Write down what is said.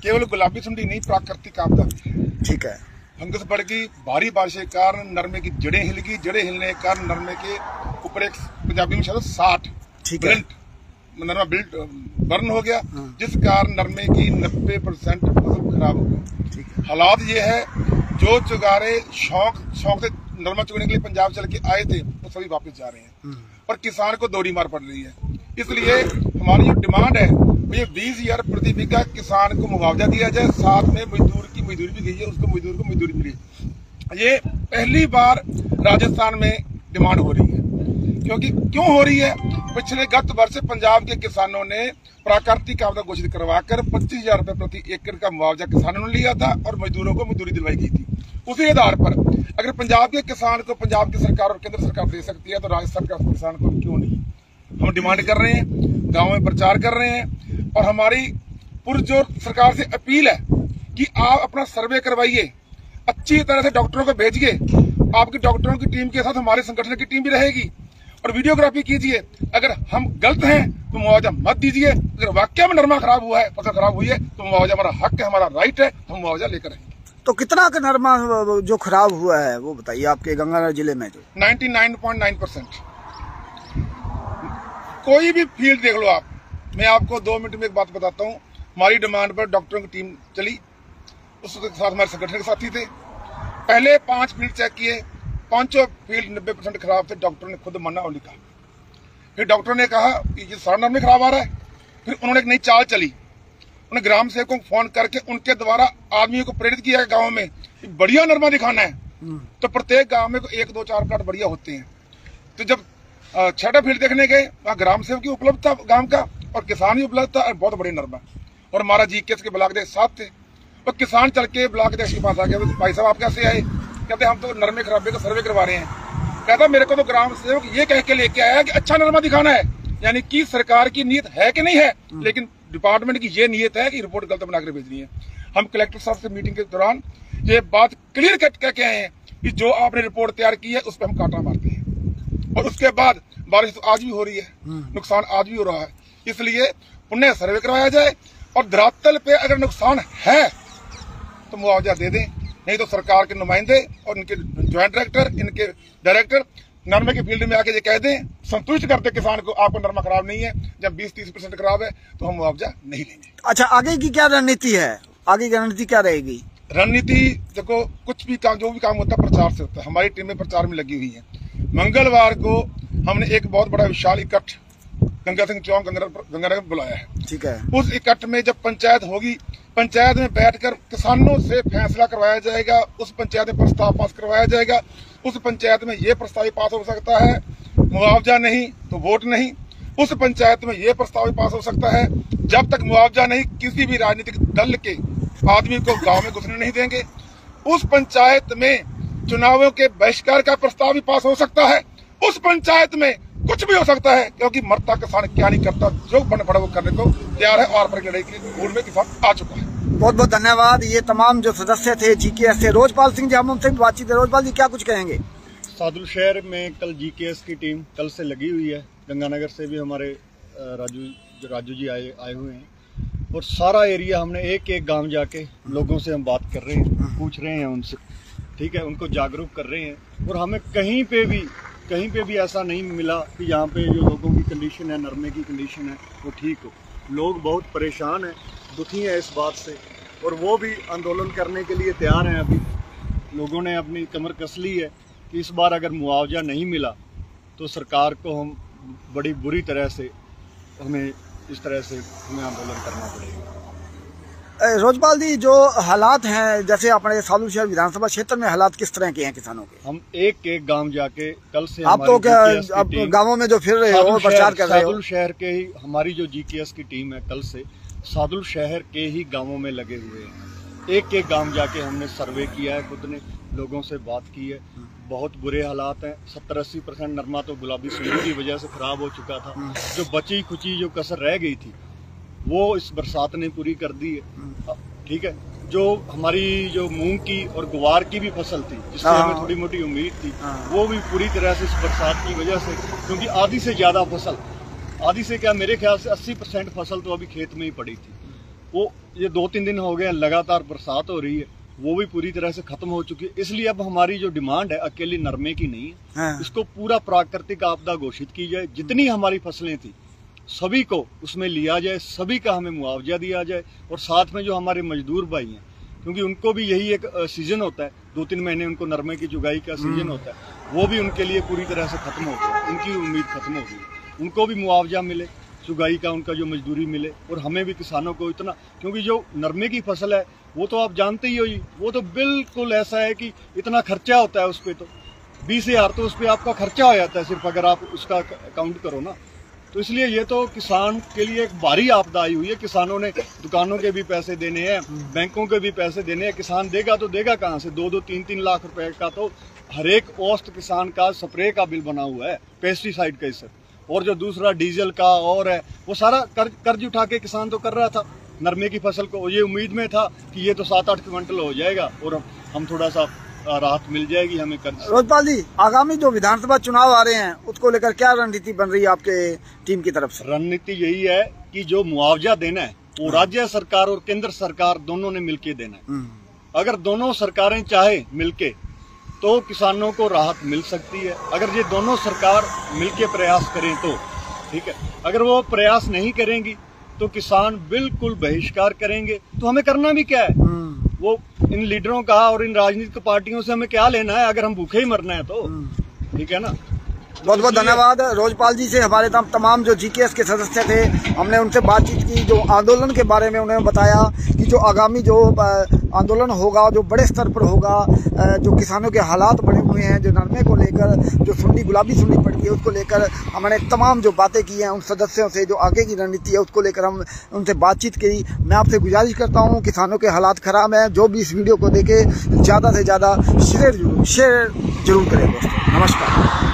केवल गुलाबी सुंडी नहीं, प्राकृतिक आपदा भी है। ठीक है। फंगस बढ़ गई, भारी बारिश के कारण नरमे की जड़ें हिल गई, जड़ें हिलने के कारण नरमे के ऊपर एक पंजाबी में शब्द 60 नरमा बिल्ट बर्न हो गया, जिस कारण नरमे की 90% फसल खराब हो गई। हालात ये है, जो चुगारे शौक से नरमा चुगने के लिए पंजाब चल के आए थे वो सभी वापस जा रहे हैं और किसान को दोहरी मार पड़ रही है। इसलिए हमारी जो डिमांड है वो ये 20,000 प्रति बीघा किसान को मुआवजा दिया जाए, साथ में मजदूर की मजदूरी भी दी जाए, उसको मजदूर को मजदूरी मिले। ये पहली बार राजस्थान में डिमांड हो रही है। क्योंकि क्यों हो रही है? पिछले गत वर्ष पंजाब के किसानों ने प्राकृतिक आपदा घोषित करवाकर 25,000 रुपए प्रति एकड़ का मुआवजा किसानों ने लिया था और मजदूरों को मजदूरी दिलवाई गई थी। उसी आधार पर अगर पंजाब के किसान को पंजाब की सरकार और केंद्र सरकार दे सकती है तो राजस्थान का किसान को क्यों नहीं? हम डिमांड कर रहे हैं, गाँव में प्रचार कर रहे हैं और हमारी पुरजोर सरकार से अपील है कि आप अपना सर्वे करवाइए, अच्छी तरह से डॉक्टरों को भेजिए। आपकी डॉक्टरों की टीम के साथ हमारे संगठन की टीम भी रहेगी और वीडियोग्राफी कीजिए। अगर हम गलत हैं तो मुआवजा मत दीजिए, अगर वाकई में नरमा खराब हुआ है, फसल खराब हुई है तो मुआवजा हमारा हक है, हमारा राइट है, हम मुआवजा लेकर आएंगे। तो कितना का नरमा जो खराब हुआ है वो बताइए आपके गंगानगर जिले में? जो 99.9%। कोई भी फील्ड देख लो आप। मैं आपको 2 मिनट में एक बात बताता हूँ। हमारी डिमांड पर डॉक्टरों की टीम चली, उसके साथ हमारे संगठन के साथी थे। पहले 5 फील्ड चेक किए, 5 फील्ड 90% खराब थे। डॉक्टर ने खुद मना और लिखा। फिर डॉक्टर ने कहा कि ये सारा नरमा खराब आ रहा है। फिर उन्होंने एक नई चाल चली, उन्होंने ग्राम सेवकों को फोन करके उनके द्वारा आदमियों को प्रेरित किया गाँव में बढ़िया नरमा दिखाना है। तो प्रत्येक गाँव में 1, 2, 4 प्लाट बढ़िया होते हैं। तो जब 6ठा फील्ड देखने गए, वहाँ ग्राम सेवक की उपलब्ध था गाँव का और किसान भी उपलब्ध था और बहुत बड़ी नरमा। और हमारा जीकेएस के ब्लॉक अध्यक्ष साथ थे। तो किसान चल के ब्लॉक अध्यक्ष के पास आ गया, भाई साहब आप कैसे आए? कहते हम तो नरमे खराबे का सर्वे करवा रहे हैं। कहता मेरे को तो ग्राम सेवक ये कह के लेके आया कि अच्छा नरमा दिखाना है। यानी कि सरकार की नीयत है कि नहीं है, लेकिन डिपार्टमेंट की ये नीयत है कि रिपोर्ट गलत बनाकर भेजनी है। हम कलेक्टर साहब से मीटिंग के दौरान ये बात क्लियर कट कह के आए हैं कि जो आपने रिपोर्ट तैयार की है उस पर हम कांटा मारते हैं। और उसके बाद बारिश तो आज भी हो रही है, नुकसान आज भी हो रहा है। इसलिए उन्हें सर्वे करवाया जाए और धरातल पे अगर नुकसान है तो मुआवजा दे दें, नहीं तो सरकार के नुमाइंदे और इनके ज्वाइंट डायरेक्टर, इनके डायरेक्टर नरमे के फील्ड में आके ये कह दें, संतुष्ट करते किसान को आपको नरमा खराब नहीं है। जब 20-30% खराब है तो हम मुआवजा नहीं लेंगे। अच्छा, आगे की क्या रणनीति है? आगे की रणनीति क्या रहेगी? रणनीति देखो, कुछ भी काम, जो भी काम होता है प्रचार से होता है। हमारी टीमें प्रचार में लगी हुई है। मंगलवार को हमने एक बहुत बड़ा विशाल इकट्ठ गंगा सिंह चौक गंगानगर बुलाया है। ठीक है। उस इकट्ठ में जब पंचायत होगी, पंचायत में बैठकर किसानों से फैसला करवाया जाएगा। उस पंचायत में प्रस्ताव पास करवाया जाएगा। उस पंचायत में ये प्रस्ताव पास हो सकता है मुआवजा नहीं तो वोट नहीं। उस पंचायत में ये प्रस्ताव पास हो सकता है जब तक मुआवजा नहीं, किसी भी राजनीतिक दल के आदमी को गांव में घुसने नहीं देंगे। उस पंचायत में चुनावों के बहिष्कार का प्रस्ताव भी पास हो सकता है। उस पंचायत में कुछ भी हो सकता है, क्योंकि मरता किसान क्या नहीं करता, जो बन पड़ा वो करने को तैयार है और पर लड़ाई के लिए मूड में किसान आ चुका है। बहुत बहुत धन्यवाद। ये तमाम जो सदस्य थे जीकेएस से, रोजपाल सिंह जी, हम उनसे बातचीत है। रोजपाल जी, क्या कुछ कहेंगे? सादुल शहर में कल जीकेएस की टीम कल से लगी हुई है। गंगानगर से भी हमारे राजू जी आए हुए हैं और सारा एरिया हमने एक गांव जाके लोगों से हम बात कर रहे हैं, पूछ रहे हैं उनसे, ठीक है, उनको जागरूक कर रहे हैं। और हमें कहीं पे भी ऐसा नहीं मिला कि यहाँ पे जो लोगों की कंडीशन है, नरमे की कंडीशन है, वो ठीक हो। लोग बहुत परेशान हैं, दुखी हैं इस बात से और वो भी आंदोलन करने के लिए तैयार हैं। अभी लोगों ने अपनी कमर कस ली है कि इस बार अगर मुआवजा नहीं मिला तो सरकार को हम बड़ी बुरी तरह से हमें आंदोलन करना पड़ेगा। रोजपाल जी, जो हालात हैं, जैसे अपने सादुल शहर विधानसभा क्षेत्र में हालात किस तरह के हैं किसानों के? हम एक गांव जाके कल से, आप तो क्या अब गांवों में जो फिर रहे हो, प्रचार कर रहे हो? सादुल शहर के ही हमारी जो जीकेएस की टीम है कल से सादुल शहर के ही गांवों में लगे हुए हैं। एक गांव जाके हमने सर्वे किया है, खुद ने लोगों से बात की है। बहुत बुरे हालात हैं। 70-80% नरमा तो गुलाबी सुंडी की वजह से खराब हो चुका था। जो बची खुची जो कसर रह गई थी वो इस बरसात ने पूरी कर दी है। ठीक है, जो हमारी जो मूंग की और गुवार की भी फसल थी, जिससे हमें थोड़ी मोटी उम्मीद थी, वो भी पूरी तरह से इस बरसात की वजह से, क्योंकि आधी से ज्यादा फसल, आधी से क्या, मेरे ख्याल से 80% फसल तो अभी खेत में ही पड़ी थी। वो ये 2-3 दिन हो गए लगातार बरसात हो रही है, वो भी पूरी तरह से खत्म हो चुकी है। इसलिए अब हमारी जो डिमांड है अकेली नरमे की नहीं है, हाँ। इसको पूरा प्राकृतिक आपदा घोषित की जाए। जितनी हमारी फसलें थी सभी को उसमें लिया जाए, सभी का हमें मुआवजा दिया जाए, और साथ में जो हमारे मजदूर भाई हैं, क्योंकि उनको भी यही एक सीजन होता है, 2-3 महीने उनको नरमे की जुगाई का सीजन होता है, वो भी उनके लिए पूरी तरह से खत्म हो गया। उनकी उम्मीद खत्म हो गई, उनको भी मुआवजा मिले, चुगाई का उनका जो मजदूरी मिले, और हमें भी किसानों को इतना, क्योंकि जो नरमे की फसल है वो तो आप जानते ही हो, वो तो बिल्कुल ऐसा है कि इतना खर्चा होता है उस पर, तो 20,000 तो उस पर आपका खर्चा हो जाता है सिर्फ, अगर आप उसका काउंट करो ना। तो इसलिए ये तो किसान के लिए एक भारी आपदा आई हुई है। किसानों ने दुकानों के भी पैसे देने हैं, बैंकों के भी पैसे देने हैं। किसान देगा तो देगा कहाँ से? 2-2, 3-3 लाख रुपए का तो हर एक औसत किसान का स्प्रे का बिल बना हुआ है, पेस्टिसाइड का इस, और जो दूसरा डीजल का और है, वो सारा कर्ज उठा के किसान तो कर रहा था नरमे की फसल को। ये उम्मीद में था कि ये तो 7-8 क्विंटल हो जाएगा और हम थोड़ा सा राहत मिल जाएगी हमें कर्ज। रोजपाल जी, आगामी जो विधानसभा चुनाव आ रहे हैं उसको लेकर क्या रणनीति बन रही है आपके टीम की तरफ से? रणनीति यही है कि जो मुआवजा देना है वो राज्य सरकार और केंद्र सरकार दोनों ने मिलके देना है। अगर दोनों सरकारें चाहे मिलके तो किसानों को राहत मिल सकती है। अगर ये दोनों सरकार मिलके प्रयास करें तो ठीक है, अगर वो प्रयास नहीं करेंगी तो किसान बिल्कुल बहिष्कार करेंगे। तो हमें करना भी क्या है? वो इन लीडरों का और इन राजनीतिक पार्टियों से हमें क्या लेना है, अगर हम भूखे ही मरना है तो, ठीक है ना। बहुत बहुत धन्यवाद रोजपाल जी से। हमारे तमाम जो जीकेएस के सदस्य थे, हमने उनसे बातचीत की, जो आंदोलन के बारे में उन्होंने बताया कि जो आगामी जो आंदोलन होगा, जो बड़े स्तर पर होगा, जो किसानों के हालात बने हुए हैं, जो नरमे को लेकर जो सुंडी गुलाबी सुंडी पड़ती है उसको लेकर हमने तमाम जो बातें की हैं उन सदस्यों से, जो आगे की रणनीति है उसको लेकर हम उनसे बातचीत की। मैं आपसे गुजारिश करता हूँ, किसानों के हालात खराब हैं, जो भी इस वीडियो को देखे ज़्यादा से ज़्यादा शेयर जरूर करें दोस्तों। नमस्कार।